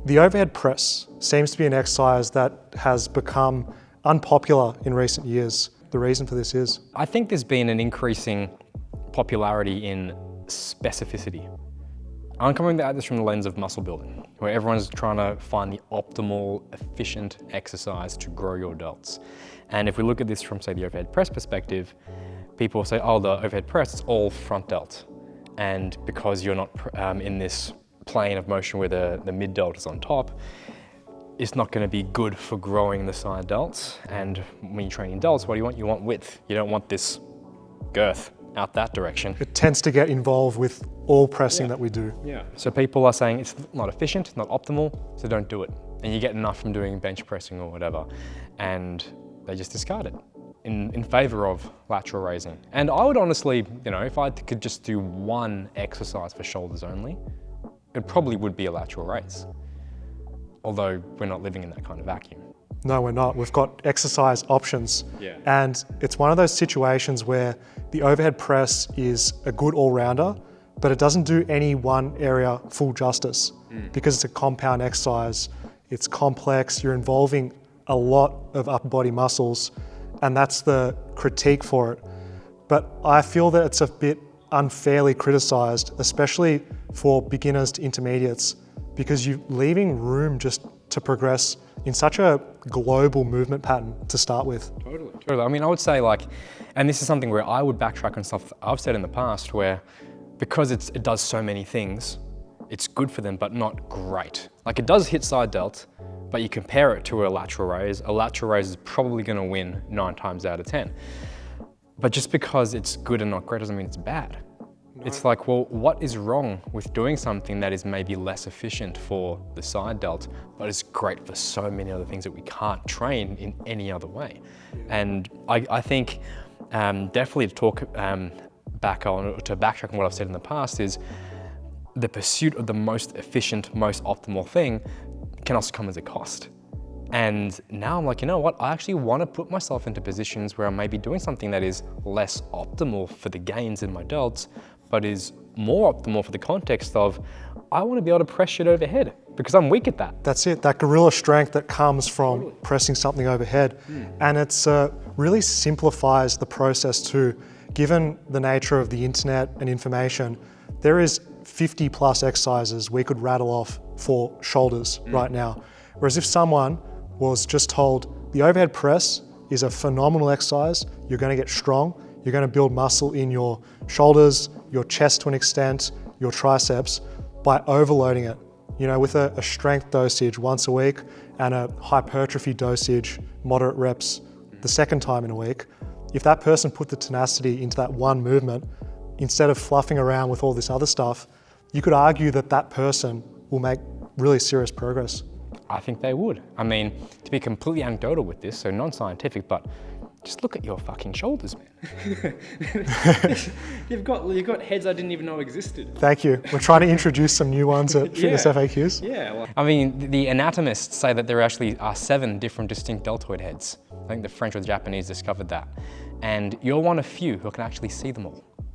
The overhead press seems to be an exercise that has become unpopular in recent years. The reason for this is? I think there's been an increasing popularity in specificity. I'm coming at this from the lens of muscle building, where everyone's trying to find the optimal, efficient exercise to grow your delts. And if we look at this from, say, the overhead press perspective, people say, oh, the overhead press is all front delt. And because you're not in this plane of motion where the mid delt is on top, it's not going to be good for growing the side delts. And when you're training delts, what do you want? You want width. You don't want this girth out that direction. It tends to get involved with all pressing that we do. Yeah. So people are saying it's not efficient, it's not optimal, so don't do it. And you get enough from doing bench pressing or whatever. And they just discard it in favor of lateral raising. And I would honestly, if I could just do one exercise for shoulders only, it probably would be a lateral raise. Although we're not living in that kind of vacuum. No, we're not. We've got exercise options. Yeah. And it's one of those situations where the overhead press is a good all-rounder, but it doesn't do any one area full justice because it's a compound exercise. It's complex. You're involving a lot of upper body muscles, and that's the critique for it. But I feel that it's a bit unfairly criticized, especially for beginners to intermediates, because you're leaving room just to progress in such a global movement pattern to start with. Totally. I mean, I would say and this is something where I would backtrack on stuff I've said in the past, where because it does so many things, it's good for them, but not great. Like, it does hit side delt, but you compare it to a lateral raise is probably gonna win 9 times out of 10. But just because it's good and not great doesn't mean it's bad. No. It's like, well, what is wrong with doing something that is maybe less efficient for the side delt, but is great for so many other things that we can't train in any other way? And I think definitely to talk backtrack on what I've said in the past is the pursuit of the most efficient, most optimal thing can also come as a cost. And now I'm like, you know what? I actually want to put myself into positions where I may be doing something that is less optimal for the gains in my delts, but is more optimal for the context of, I want to be able to press shit overhead because I'm weak at that. That's it, that gorilla strength that comes from pressing something overhead. And it's really simplifies the process too. Given the nature of the internet and information, there is 50 plus exercises we could rattle off for shoulders right now. Whereas if someone was just told the overhead press is a phenomenal exercise, you're going to get strong, you're going to build muscle in your shoulders, your chest to an extent, your triceps, by overloading it, with a strength dosage once a week and a hypertrophy dosage, moderate reps the second time in a week. If that person put the tenacity into that one movement, instead of fluffing around with all this other stuff, you could argue that that person will make really serious progress. I think they would. I mean, to be completely anecdotal with this, so non-scientific, but just look at your fucking shoulders, man. You've got heads I didn't even know existed. Thank you. We're trying to introduce some new ones at Fitness FAQs. Yeah. I mean, the anatomists say that there actually are 7 different distinct deltoid heads. I think the French or the Japanese discovered that. And you're one of few who can actually see them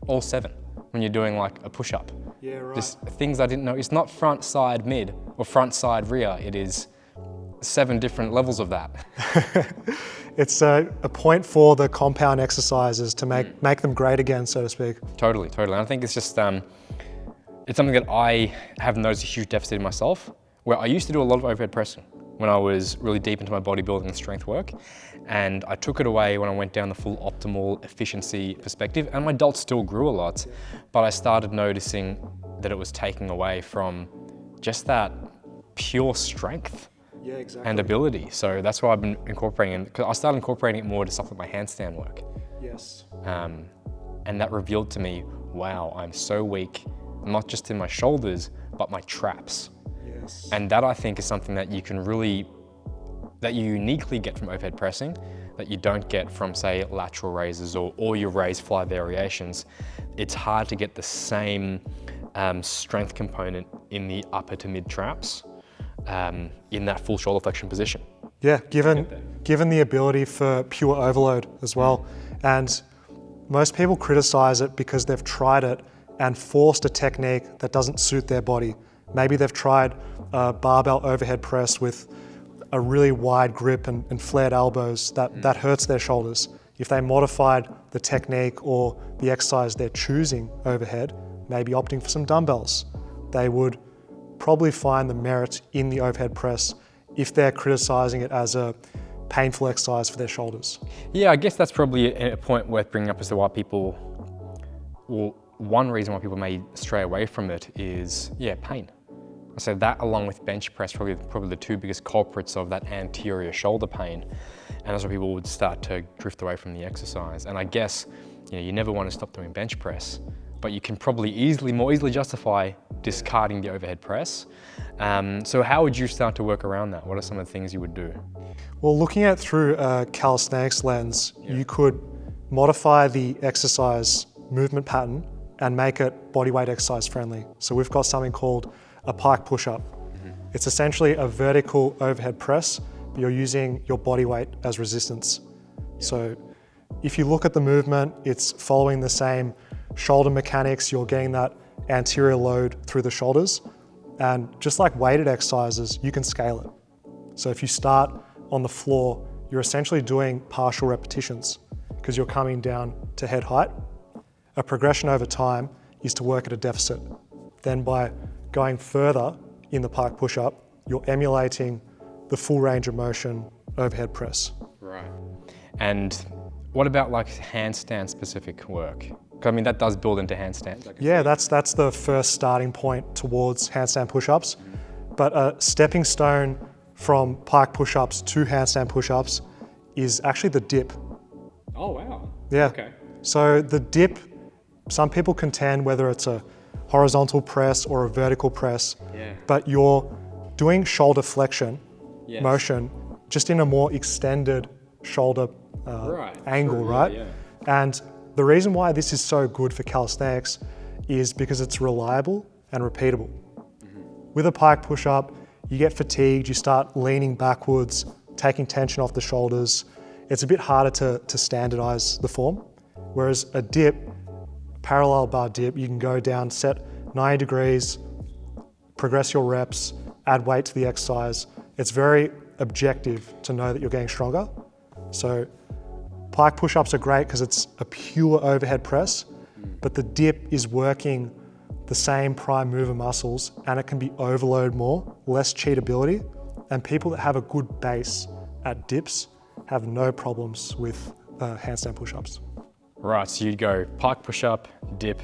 all 7, when you're doing like a push-up. Yeah, right. Just things I didn't know. It's not front, side, mid, or front, side, rear. It is 7 different levels of that. It's a point for the compound exercises to make them great again, so to speak. Totally. And I think it's just, it's something that I have noticed a huge deficit in myself, where I used to do a lot of overhead pressing when I was really deep into my bodybuilding and strength work. And I took it away when I went down the full optimal efficiency perspective, and my delts still grew a lot, but I started noticing that it was taking away from just that pure strength and ability. So that's why I've been incorporating it, because I started incorporating it more to supplement my handstand work. Yes. And that revealed to me, wow, I'm so weak, not just in my shoulders, but my traps. Yes. And that I think is something that you uniquely get from overhead pressing, that you don't get from, say, lateral raises or your raise fly variations. It's hard to get the same strength component in the upper to mid traps in that full shoulder flexion position. Yeah, given the ability for pure overload as well. And most people criticize it because they've tried it and forced a technique that doesn't suit their body. Maybe they've tried a barbell overhead press with a really wide grip and flared elbows that hurts their shoulders. If they modified the technique or the exercise they're choosing overhead, maybe opting for some dumbbells, they would probably find the merit in the overhead press if they're criticizing it as a painful exercise for their shoulders. Yeah, I guess that's probably a point worth bringing up as to why people, well, one reason why people may stray away from it is, pain. So that, along with bench press, probably the two biggest culprits of that anterior shoulder pain. And that's why people would start to drift away from the exercise. And I guess, you never want to stop doing bench press, but you can probably more easily justify discarding the overhead press. So how would you start to work around that? What are some of the things you would do? Well, looking at it through a calisthenics lens, you could modify the exercise movement pattern and make it bodyweight exercise friendly. So we've got something called a pike push-up. It's essentially a vertical overhead press, but you're using your body weight as resistance. So if you look at the movement, it's following the same shoulder mechanics. You're getting that anterior load through the shoulders. And just like weighted exercises, you can scale it. So if you start on the floor, you're essentially doing partial repetitions because you're coming down to head height. A progression over time is to work at a deficit. Then by going further in the pike push-up, you're emulating the full range of motion overhead press. Right. And what about like handstand specific work? 'Cause I mean, that does build into handstands. Yeah, that's the first starting point towards handstand push-ups. But a stepping stone from pike push-ups to handstand push-ups is actually the dip. Oh, wow. Yeah. Okay. So the dip, some people contend whether it's a horizontal press or a vertical press, but you're doing shoulder flexion motion just in a more extended shoulder angle, right? Yeah. And the reason why this is so good for calisthenics is because it's reliable and repeatable. With a pike push-up, you get fatigued, you start leaning backwards, taking tension off the shoulders. It's a bit harder to standardize the form. Whereas a dip, parallel bar dip, you can go down, set 90 degrees, progress your reps, add weight to the exercise. It's very objective to know that you're getting stronger. So pike push-ups are great because it's a pure overhead press, but the dip is working the same prime mover muscles and it can be overload more, less cheatability, and people that have a good base at dips have no problems with handstand push-ups. Right, so you'd go pike push-up, dip,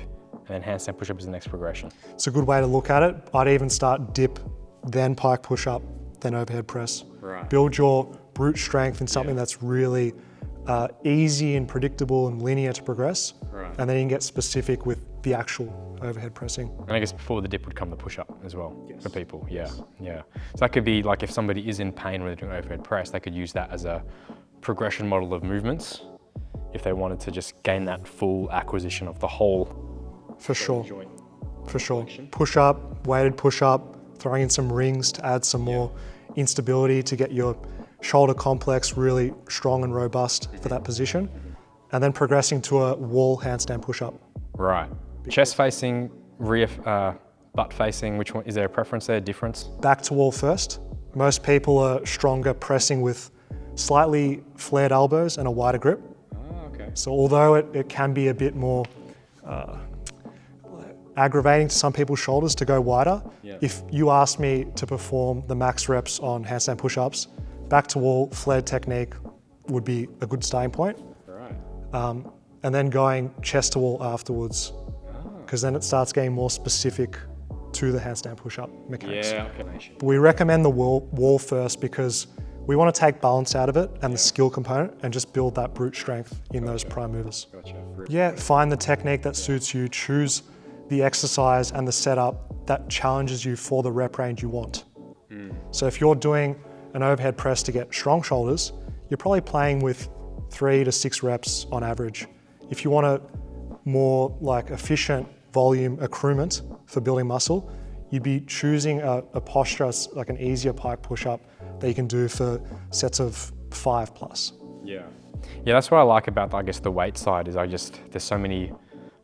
and then handstand push-up is the next progression. It's a good way to look at it. I'd even start dip, then pike push-up, then overhead press. Right. Build your brute strength in something that's really easy and predictable and linear to progress. Right. And then you can get specific with the actual overhead pressing. And I guess before the dip would come the push-up as well for people, yeah. So that could be like if somebody is in pain when they're doing overhead press, they could use that as a progression model of movements if they wanted to just gain that full acquisition of the whole For sure, joint. for sure. Push-up, weighted push-up, throwing in some rings to add some more instability to get your shoulder complex really strong and robust for that position. And then progressing to a wall handstand push-up. Right. Chest facing, rear, butt facing, which one, is there a preference there, difference? Back to wall first. Most people are stronger pressing with slightly flared elbows and a wider grip. Okay. So although it can be a bit more aggravating to some people's shoulders to go wider, if you asked me to perform the max reps on handstand push-ups, back to wall flared technique would be a good starting point. Right. And then going chest to wall afterwards, because then it starts getting more specific to the handstand push-up mechanics. Yeah, okay. But we recommend the wall first because we want to take balance out of it and the skill component and just build that brute strength in those prime movers. Gotcha. Yeah, find the technique that suits you, choose the exercise and the setup that challenges you for the rep range you want. So if you're doing an overhead press to get strong shoulders, you're probably playing with 3 to 6 reps on average. If you want a more like efficient volume accruement for building muscle, you'd be choosing a posture, like an easier pike push-up that you can do for sets of 5 plus. Yeah, that's what I like about, I guess, the weight side is there's so many, I feel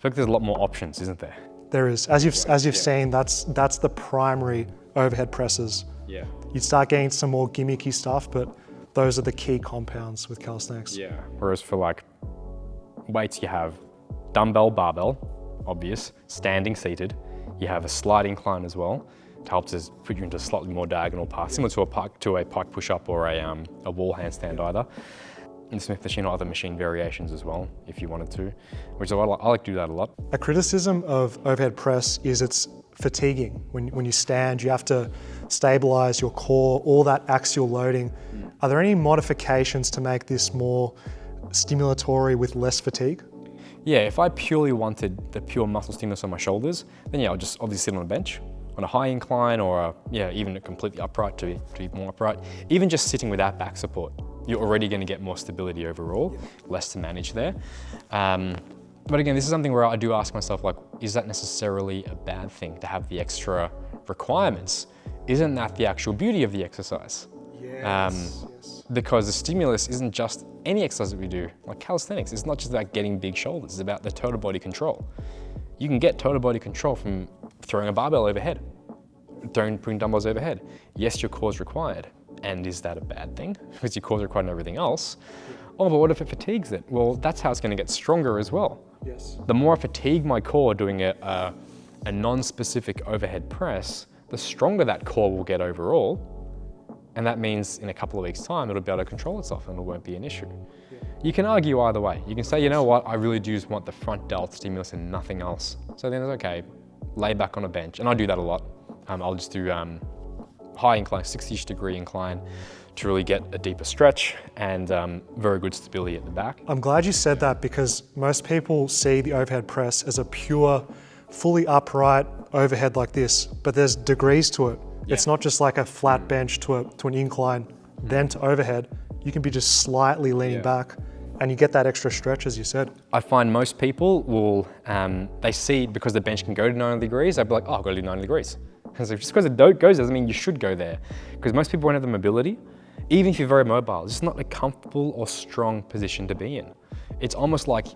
like there's a lot more options, isn't there? There is. As you've seen, that's the primary overhead presses. Yeah. You'd start getting some more gimmicky stuff, but those are the key compounds with calisthenics. Yeah. Whereas for like weights, you have dumbbell, barbell, obvious, standing, seated. You have a slight incline as well. It helps us put you into a slightly more diagonal path, similar to a pike push-up or a wall handstand either. And Smith machine or other machine variations as well, if you wanted to, which I like to do that a lot. A criticism of overhead press is it's fatiguing. When you stand, you have to stabilize your core, all that axial loading. Are there any modifications to make this more stimulatory with less fatigue? Yeah, if I purely wanted the pure muscle stimulus on my shoulders, then yeah, I'll just obviously sit on a bench, on a high incline or even a completely upright to be more upright. Even just sitting without back support, you're already going to get more stability overall, less to manage there. But again, this is something where I do ask myself, like, is that necessarily a bad thing to have the extra requirements? Isn't that the actual beauty of the exercise? Yes. Because the stimulus isn't just any exercise that we do, like calisthenics. It's not just about getting big shoulders, it's about the total body control. You can get total body control from throwing a barbell overhead, putting dumbbells overhead. Yes, your core is required. And is that a bad thing? Because your core is required in everything else. Oh, but what if it fatigues it? Well, that's how it's going to get stronger as well. Yes. The more I fatigue my core doing a non-specific overhead press, the stronger that core will get overall. And that means in a couple of weeks' time, it'll be able to control itself and it won't be an issue. Yeah. You can argue either way. You can say, you know what, I really do just want the front delt stimulus and nothing else. So then it's okay, lay back on a bench. And I do that a lot. I'll just do high incline, 60-ish degree incline to really get a deeper stretch and very good stability at the back. I'm glad you said that because most people see the overhead press as a pure, fully upright overhead like this, but there's degrees to it. Yeah. It's not just like a flat bench to an incline, then to overhead. You can be just slightly leaning back and you get that extra stretch, as you said. I find most people will, they see because the bench can go to 90 degrees, they'll be like, oh, I've got to do 90 degrees. Because just because it goes doesn't mean you should go there. Because most people won't have the mobility. Even if you're very mobile, it's not a comfortable or strong position to be in. It's almost like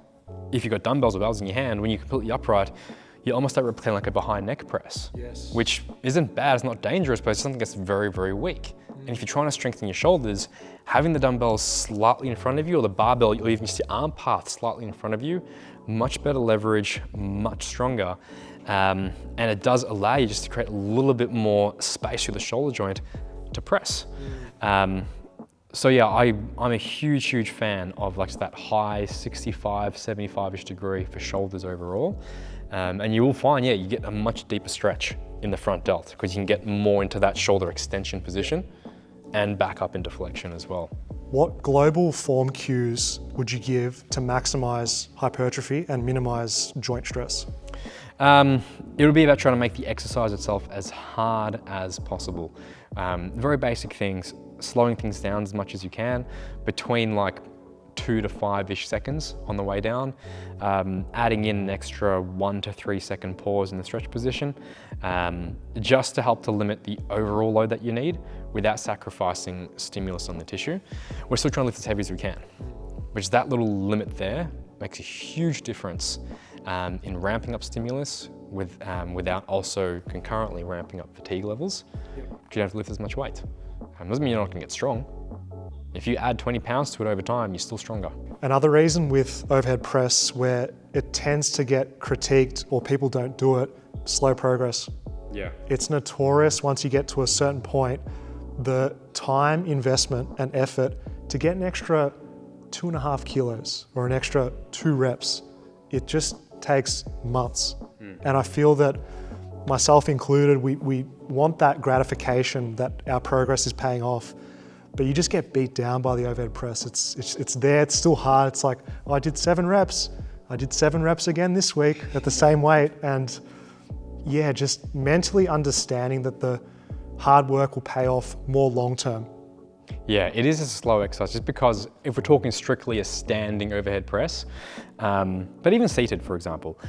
if you've got dumbbells or bells in your hand, when you're completely upright, you almost start replaying like a behind neck press. Yes. Which isn't bad, it's not dangerous, but it's something that's very, very weak. And if you're trying to strengthen your shoulders, having the dumbbells slightly in front of you or the barbell or even just your arm path slightly in front of you, much better leverage, much stronger. And it does allow you just to create a little bit more space through the shoulder joint to press. So yeah, I'm a huge, huge fan of like that high 65, 75-ish degree for shoulders overall. And you will find, you get a much deeper stretch in the front delt because you can get more into that shoulder extension position and back up into flexion as well. What global form cues would you give to maximize hypertrophy and minimize joint stress? It would be about trying to make the exercise itself as hard as possible. Very basic things, slowing things down as much as you can, between like 2 to 5-ish seconds on the way down, adding in an extra 1 to 3 second pause in the stretch position, just to help to limit the overall load that you need without sacrificing stimulus on the tissue. We're still trying to lift as heavy as we can, which that little limit there makes a huge difference in ramping up stimulus without also concurrently ramping up fatigue levels. You don't have to lift as much weight. Doesn't mean you're not going to get strong. If you add 20 pounds to it over time, you're still stronger. Another reason with overhead press where it tends to get critiqued or people don't do it, slow progress. Yeah. It's notorious once you get to a certain point, the time investment and effort to get an extra 2.5 kilos or an extra 2 reps, it just takes months. And I feel that myself included, we want that gratification that our progress is paying off, but you just get beat down by the overhead press. It's there, it's still hard. It's like, oh, I did 7 reps. I did 7 reps again this week at the same weight. And yeah, just mentally understanding that the hard work will pay off more long-term. Yeah, it is a slow exercise just because if we're talking strictly a standing overhead press, but even seated, for example,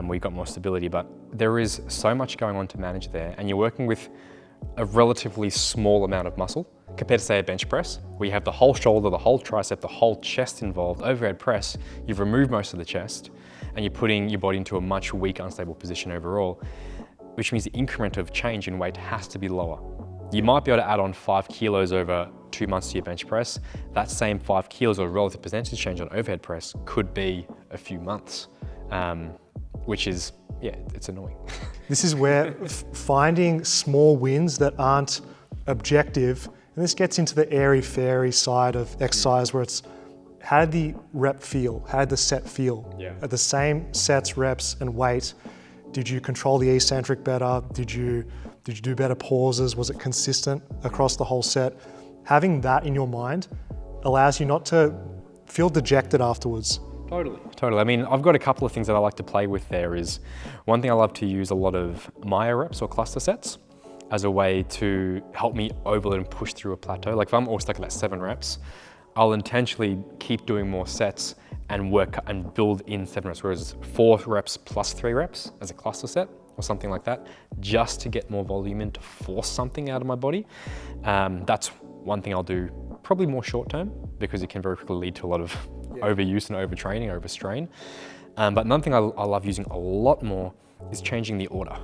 we've got more stability, but there is so much going on to manage there and you're working with a relatively small amount of muscle compared to say a bench press, where you have the whole shoulder, the whole tricep, the whole chest involved. Overhead press, you've removed most of the chest and you're putting your body into a much weaker, unstable position overall, which means the increment of change in weight has to be lower. You might be able to add on 5 kilos over 2 months to your bench press. That same 5 kilos or relative percentage change on overhead press could be a few months, which is, yeah, it's annoying. This is where finding small wins that aren't objective, and this gets into the airy-fairy side of exercise where it's how did the rep feel? How did the set feel? Yeah. At the same sets, reps, and weight, did you control the eccentric better? Did you do better pauses? Was it consistent across the whole set? Having that in your mind allows you not to feel dejected afterwards. Totally. I mean, I've got a couple of things that I like to play with there is, one thing I love to use a lot of Maya reps or cluster sets as a way to help me overload and push through a plateau. Like if I'm always stuck at that 7 reps, I'll intentionally keep doing more sets and work and build in 7 reps, whereas 4 reps plus 3 reps as a cluster set or something like that, just to get more volume in to force something out of my body. That's one thing I'll do probably more short term because it can very quickly lead to a lot of overuse and overtraining, overstrain. But another thing I love using a lot more is changing the order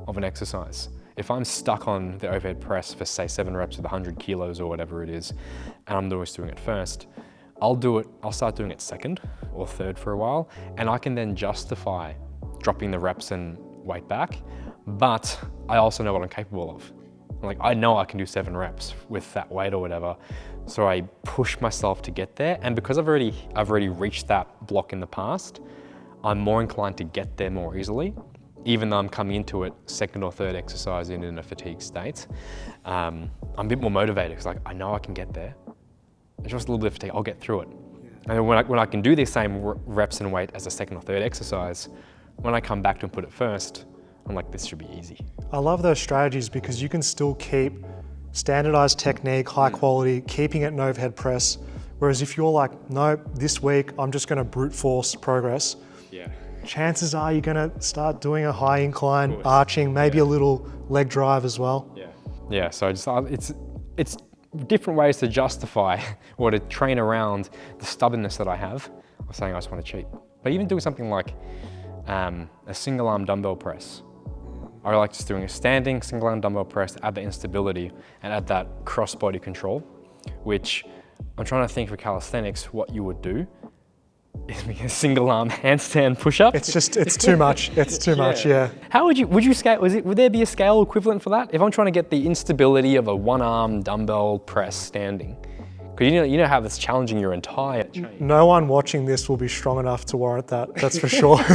of an exercise. If I'm stuck on the overhead press for say 7 reps with 100 kilos or whatever it is, and I'm always doing it first, I'll start doing it second or third for a while, and I can then justify dropping the reps and weight back, but I also know what I'm capable of. Like I know I can do 7 reps with that weight or whatever, so I push myself to get there. And because I've already reached that block in the past, I'm more inclined to get there more easily, even though I'm coming into it second or third exercise in a fatigue state. I'm a bit more motivated because like I know I can get there. Just a little bit of fatigue, I'll get through it. And then when I can do the same reps and weight as a second or third exercise, when I come back to and put it first, I'm like, this should be easy. I love those strategies because you can still keep standardized technique, high quality, keeping it in overhead press. Whereas if you're like, no, this week I'm just gonna brute force progress, chances are you're gonna start doing a high incline, arching, maybe a little leg drive as well. Yeah, so it's different ways to justify or to train around the stubbornness that I have of saying I just want to cheat. But even doing something like a single arm dumbbell press. I like just doing a standing single arm dumbbell press to add the instability and add that cross body control, which I'm trying to think for calisthenics what you would do. A single arm handstand push-up. It's too much. It's too much, yeah. How would you scale, would there be a scale equivalent for that? If I'm trying to get the instability of a 1-arm dumbbell press standing, because you know how that's challenging your entire chain. No one watching this will be strong enough to warrant that's for sure.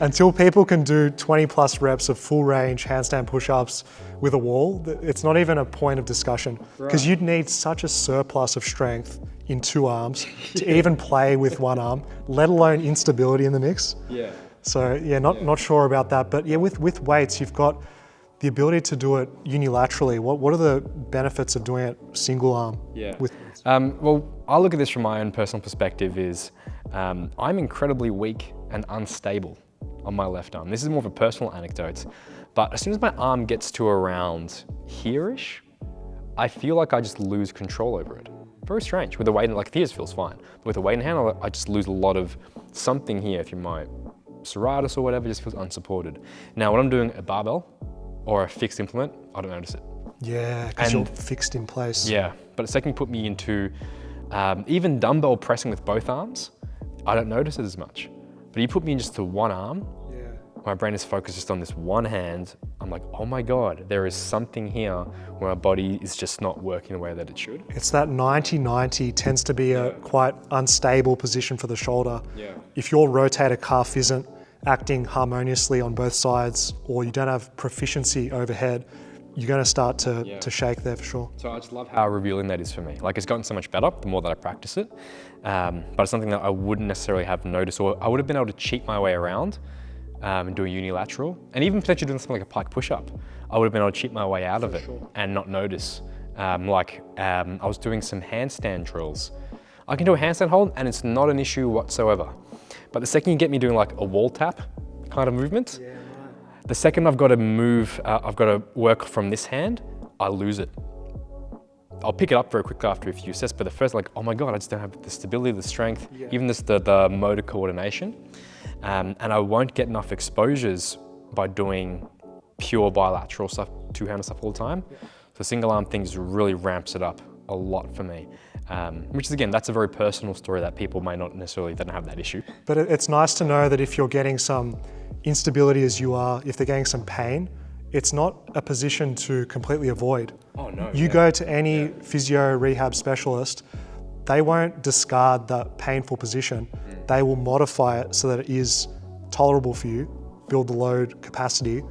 Until people can do 20 plus reps of full range handstand push-ups with a wall, it's not even a point of discussion because you'd need such a surplus of strength in 2 arms to even play with 1 arm, let alone instability in the mix. So yeah, not sure about that, but yeah, with weights, you've got the ability to do it unilaterally. What are the benefits of doing it single arm? Well, I look at this from my own personal perspective is I'm incredibly weak and unstable on my left arm. This is more of a personal anecdote, but as soon as my arm gets to around here-ish, I feel like I just lose control over it. Very strange. With the weight, like this feels fine, but with the weight and hand, I just lose a lot of something here. If you might serratus or whatever, just feels unsupported. Now, when I'm doing a barbell or a fixed implement, I don't notice it. Yeah, because you're fixed in place. Yeah, but the second you put me into even dumbbell pressing with both arms, I don't notice it as much. But you put me in just to 1 arm, my brain is focused just on this one hand. I'm like, oh my God, there is something here where my body is just not working the way that it should. It's that 90-90 tends to be a quite unstable position for the shoulder. If your rotator cuff isn't acting harmoniously on both sides or you don't have proficiency overhead, you're going to start to shake there for sure. So I just love how revealing that is for me. Like it's gotten so much better the more that I practice it, but it's something that I wouldn't necessarily have noticed, or I would have been able to cheat my way around and do a unilateral, and even potentially doing something like a pike push-up. I would have been able to cheat my way out of it and not notice. I was doing some handstand drills. I can do a handstand hold and it's not an issue whatsoever. But the second you get me doing like a wall tap kind of movement, the second I've got to move, I've got to work from this hand, I lose it. I'll pick it up very quickly after a few sets, but the first, like, oh my God, I just don't have the stability, the strength, even just the motor coordination. And I won't get enough exposures by doing pure bilateral stuff, two-handed stuff all the time. So single arm things really ramps it up a lot for me. Which is, again, that's a very personal story that people may not necessarily then have that issue. But it's nice to know that if you're getting some instability as you are, if they're getting some pain, it's not a position to completely avoid. Oh no. You go to any physio rehab specialist, they won't discard that painful position. They will modify it so that it is tolerable for you, build the load capacity,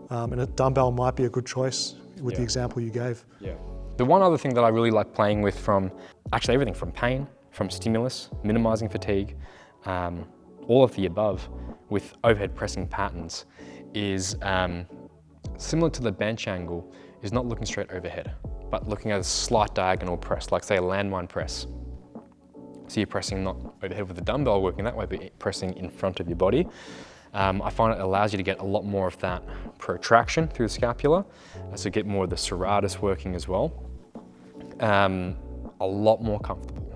and a dumbbell might be a good choice with the example you gave. Yeah. The one other thing that I really like playing with, from actually everything from pain, from stimulus, minimizing fatigue, all of the above with overhead pressing patterns, is similar to the bench angle, is not looking straight overhead, but looking at a slight diagonal press, like say a landmine press. So you're pressing not overhead with the dumbbell working that way, but pressing in front of your body. I find it allows you to get a lot more of that protraction through the scapula, so get more of the serratus working as well. A lot more comfortable.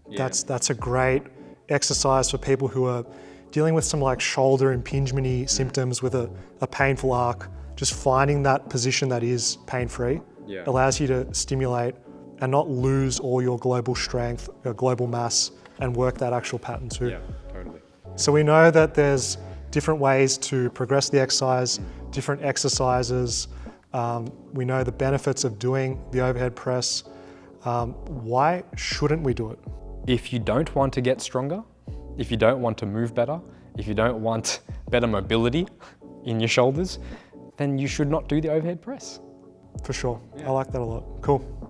Yeah. That's a great exercise for people who are dealing with some like shoulder impingement-y symptoms with a painful arc. Just finding that position that is pain-free allows you to stimulate and not lose all your global strength, your global mass, and work that actual pattern too. Yeah, totally. So we know that there's different ways to progress the exercise, different exercises. We know the benefits of doing the overhead press. Why shouldn't we do it? If you don't want to get stronger, if you don't want to move better, if you don't want better mobility in your shoulders, then you should not do the overhead press. For sure. I like that a lot. Cool.